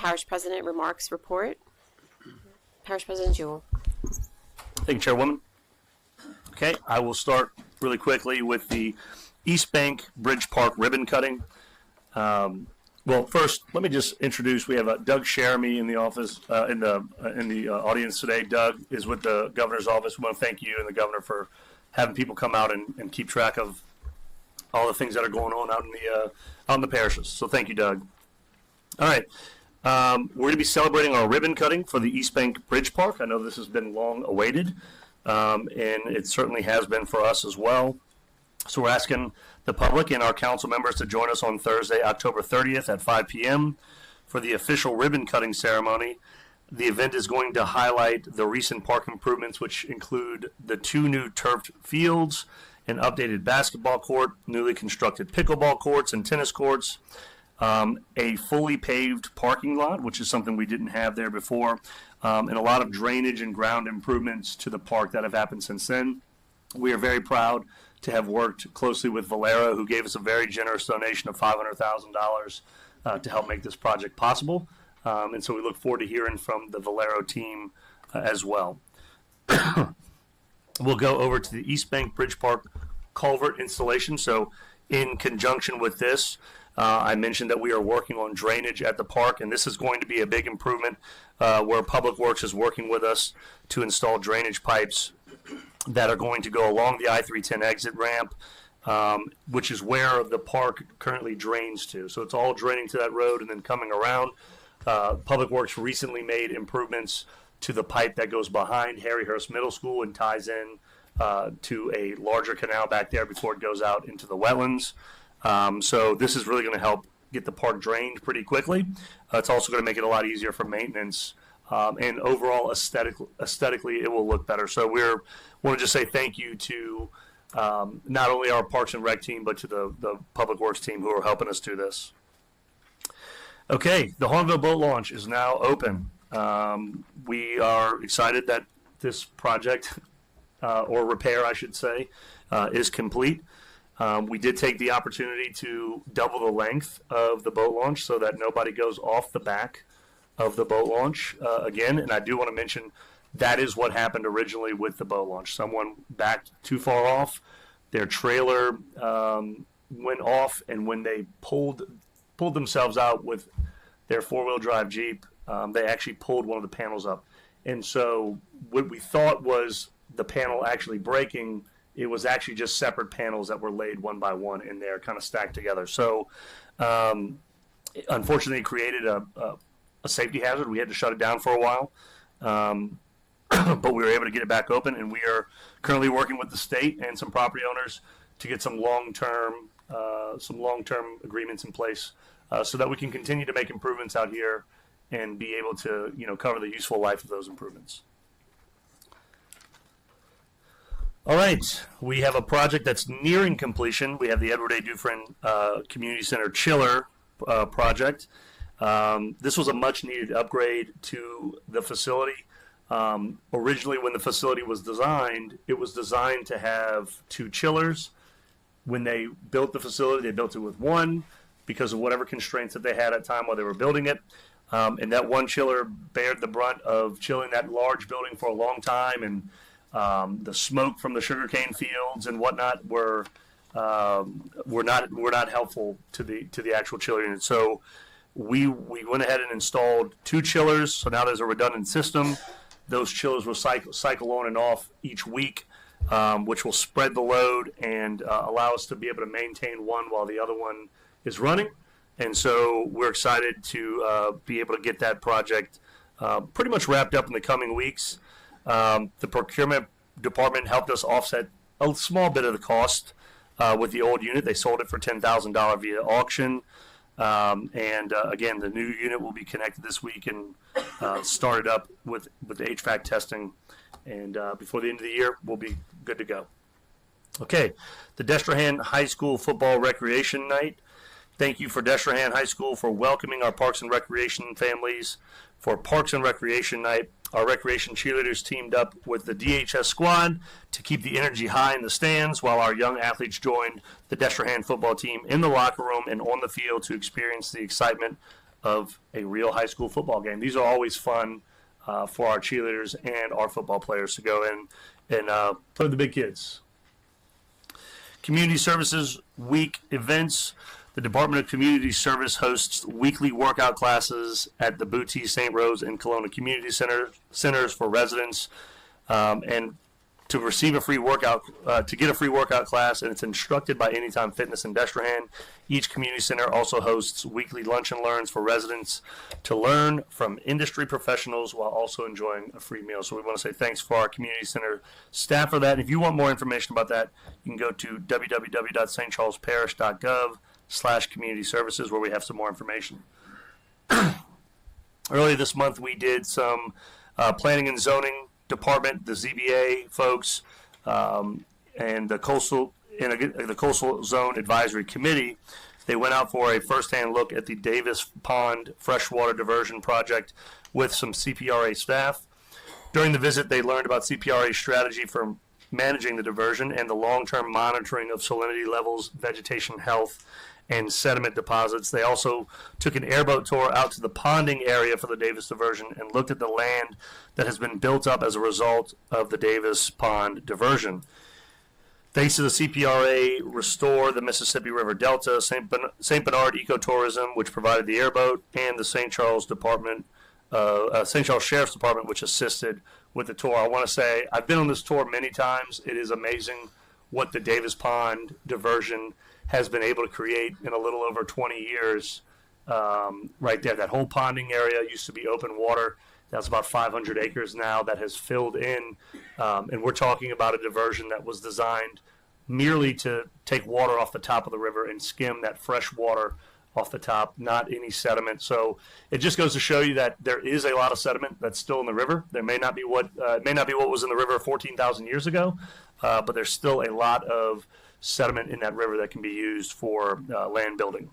Parish President remarks report. Parish President Jewell. Thank you, Chairwoman. Okay, I will start really quickly with the East Bank Bridge Park ribbon cutting. Well, first, let me just introduce. We have Doug Sheremy in the office, in the audience today. Doug is with the governor's office. We want to thank you and the governor for having people come out and keep track of all the things that are going on out in the parishes. So thank you, Doug. All right, we're going to be celebrating our ribbon cutting for the East Bank Bridge Park. I know this has been long awaited, and it certainly has been for us as well. So we're asking the public and our council members to join us on Thursday, October 30th at 5 p.m. for the official ribbon cutting ceremony. The event is going to highlight the recent park improvements, which include the 2 new turfed fields, an updated basketball court, newly constructed pickleball courts and tennis courts, a fully paved parking lot, which is something we didn't have there before, and a lot of drainage and ground improvements to the park that have happened since then. We are very proud to have worked closely with Valero, who gave us a very generous donation of $500,000 to help make this project possible. And so we look forward to hearing from the Valero team as well. We'll go over to the East Bank Bridge Park culvert installation. So in conjunction with this, I mentioned that we are working on drainage at the park, and this is going to be a big improvement where Public Works is working with us to install drainage pipes that are going to go along the I-310 exit ramp, which is where the park currently drains to. So it's all draining to that road and then coming around. Public Works recently made improvements to the pipe that goes behind Harry Hurst Middle School and ties in to a larger canal back there before it goes out into the wetlands. So this is really going to help get the park drained pretty quickly. It's also going to make it a lot easier for maintenance. And overall, aesthetically, it will look better. So we want to just say thank you to not only our Parks and Rec team, but to the Public Works team who are helping us do this. Okay, the Hahnville boat launch is now open. We are excited that this project, or repair, I should say, is complete. We did take the opportunity to double the length of the boat launch so that nobody goes off the back of the boat launch again. And I do want to mention that is what happened originally with the boat launch. Someone backed too far off, their trailer went off, and when they pulled themselves out with their 4-wheel drive Jeep, they actually pulled one of the panels up. And so what we thought was the panel actually breaking, it was actually just separate panels that were laid one by one in there, kind of stacked together. So unfortunately, it created a safety hazard. We had to shut it down for a while, but we were able to get it back open, and we are currently working with the state and some property owners to get some long-term agreements in place so that we can continue to make improvements out here and be able to, cover the useful life of those improvements. All right, we have a project that's nearing completion. We have the Edward A. Dufresne Community Center chiller project. This was a much-needed upgrade to the facility. Originally, when the facility was designed, it was designed to have 2 chillers. When they built the facility, they built it with 1 because of whatever constraints that they had at the time while they were building it. And that 1 chiller bared the brunt of chilling that large building for a long time, and the smoke from the sugarcane fields and whatnot were not helpful to the actual chiller unit. So we went ahead and installed 2 chillers. So now there's a redundant system. Those chillers will cycle on and off each week, which will spread the load and allow us to be able to maintain one while the other one is running. And so we're excited to be able to get that project pretty much wrapped up in the coming weeks. The procurement department helped us offset a small bit of the cost with the old unit. They sold it for $10,000 via auction. Again, the new unit will be connected this week and started up with the HVAC testing. And before the end of the year, we'll be good to go. Okay, the Destrehan High School Football Recreation Night. Thank you for Destrehan High School for welcoming our Parks and Recreation families for Parks and Recreation Night. Our recreation cheerleaders teamed up with the DHS squad to keep the energy high in the stands, while our young athletes joined the Destrehan football team in the locker room and on the field to experience the excitement of a real high school football game. These are always fun for our cheerleaders and our football players to go in and play with the big kids. Community Services Week events. The Department of Community Service hosts weekly workout classes at the Boutte, St. Rose, and Kelowna Community Centers for residents. And to receive a free workout, to get a free workout class, and it's instructed by Anytime Fitness in Destrehan. Each community center also hosts weekly lunch and learns for residents to learn from industry professionals while also enjoying a free meal. So we want to say thanks for our community center staff for that. And if you want more information about that, you can go to www.stcharlesparish.gov/community services, where we have some more information. Earlier this month, we did some planning and zoning department, the ZBA folks, and the coastal Zone Advisory Committee. They went out for a first-hand look at the Davis Pond freshwater diversion project with some CPRA staff. During the visit, they learned about CPRA's strategy for managing the diversion and the long-term monitoring of salinity levels, vegetation health, and sediment deposits. They also took an airboat tour out to the ponding area for the Davis diversion and looked at the land that has been built up as a result of the Davis Pond diversion. Thanks to the CPRA, Restore the Mississippi River Delta, St. Bernard Ecotourism, which provided the airboat, and the St. Charles Sheriff's Department, which assisted with the tour. I want to say I've been on this tour many times. It is amazing what the Davis Pond diversion has been able to create in a little over 20 years. Right there, that whole ponding area used to be open water. That's about 500 acres now that has filled in, and we're talking about a diversion that was designed merely to take water off the top of the river and skim that fresh water off the top, not any sediment. So it just goes to show you that there is a lot of sediment that's still in the river. There may not be what was in the river 14,000 years ago, but there's still a lot of sediment in that river that can be used for land building.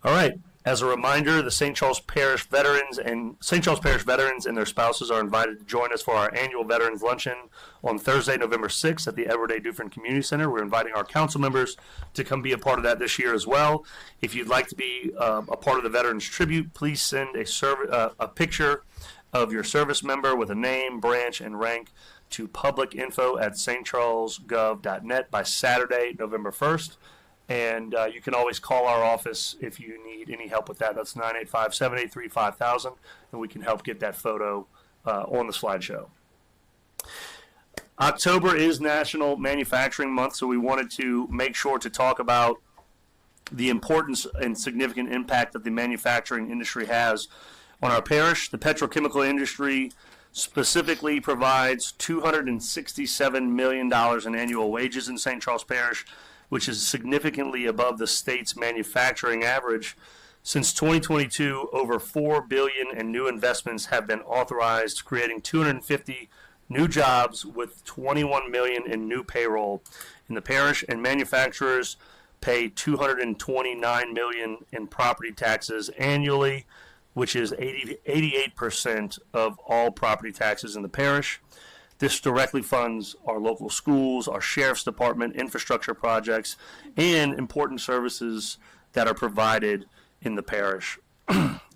All right. As a reminder, the St. Charles Parish veterans and their spouses are invited to join us for our annual Veterans Luncheon on Thursday, November 6th at the Edward A. Dufresne Community Center. We're inviting our council members to come be a part of that this year as well. If you'd like to be a part of the Veterans Tribute, please send a picture of your service member with a name, branch, and rank to publicinfo@stcharlesgov.net by Saturday, November 1st. And you can always call our office if you need any help with that. That's 985-783-5000, and we can help get that photo on the slideshow. October is National Manufacturing Month, so we wanted to make sure to talk about the importance and significant impact that the manufacturing industry has on our parish. The petrochemical industry specifically provides $267 million in annual wages in St. Charles Parish, which is significantly above the state's manufacturing average. Since 2022, over $4 billion in new investments have been authorized, creating 250 new jobs with $21 million in new payroll in the parish, and manufacturers pay $229 million in property taxes annually, which is 88% of all property taxes in the parish. This directly funds our local schools, our sheriff's department, infrastructure projects, and important services that are provided in the parish.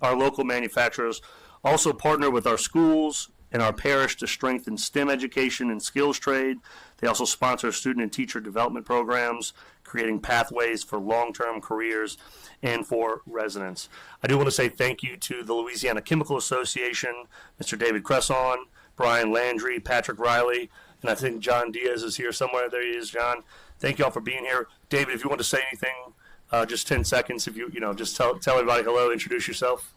Our local manufacturers also partner with our schools and our parish to strengthen STEM education and skills trade. They also sponsor student and teacher development programs, creating pathways for long-term careers and for residents. I do want to say thank you to the Louisiana Chemical Association, Mr. David Cresson, Brian Landry, Patrick Riley, and I think John Diaz is here somewhere. There he is, John. Thank you all for being here. David, if you want to say anything, just 10 seconds. If you just tell everybody hello, introduce yourself.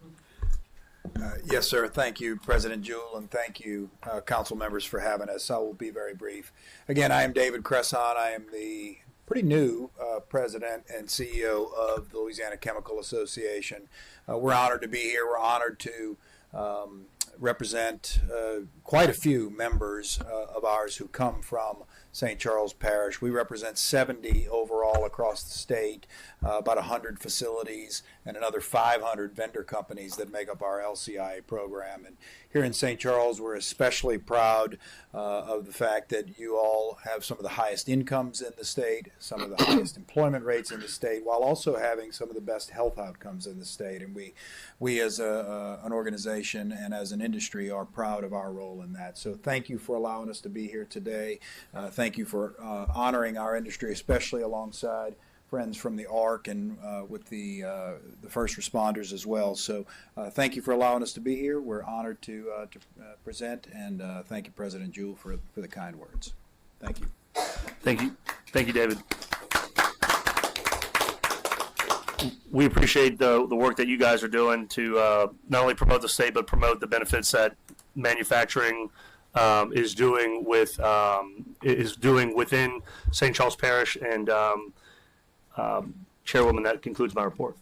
Yes, sir. Thank you, President Jewell, and thank you, council members, for having us. I will be very brief. Again, I am David Cresson. I am the pretty new president and CEO of the Louisiana Chemical Association. We're honored to be here. We're honored to represent quite a few members of ours who come from St. Charles Parish. We represent 70 overall across the state, about 100 facilities, and another 500 vendor companies that make up our LCI program. And here in St. Charles, we're especially proud of the fact that you all have some of the highest incomes in the state, some of the highest employment rates in the state, while also having some of the best health outcomes in the state. And we as an organization and as an industry are proud of our role in that. So thank you for allowing us to be here today. Thank you for honoring our industry, especially alongside friends from the ARC and with the first responders as well. So thank you for allowing us to be here. We're honored to present, and thank you, President Jewell, for the kind words. Thank you. Thank you. Thank you, David. We appreciate the work that you guys are doing to not only promote the state, but promote the benefits that manufacturing is doing within St. Charles Parish. And Chairwoman, that concludes my report.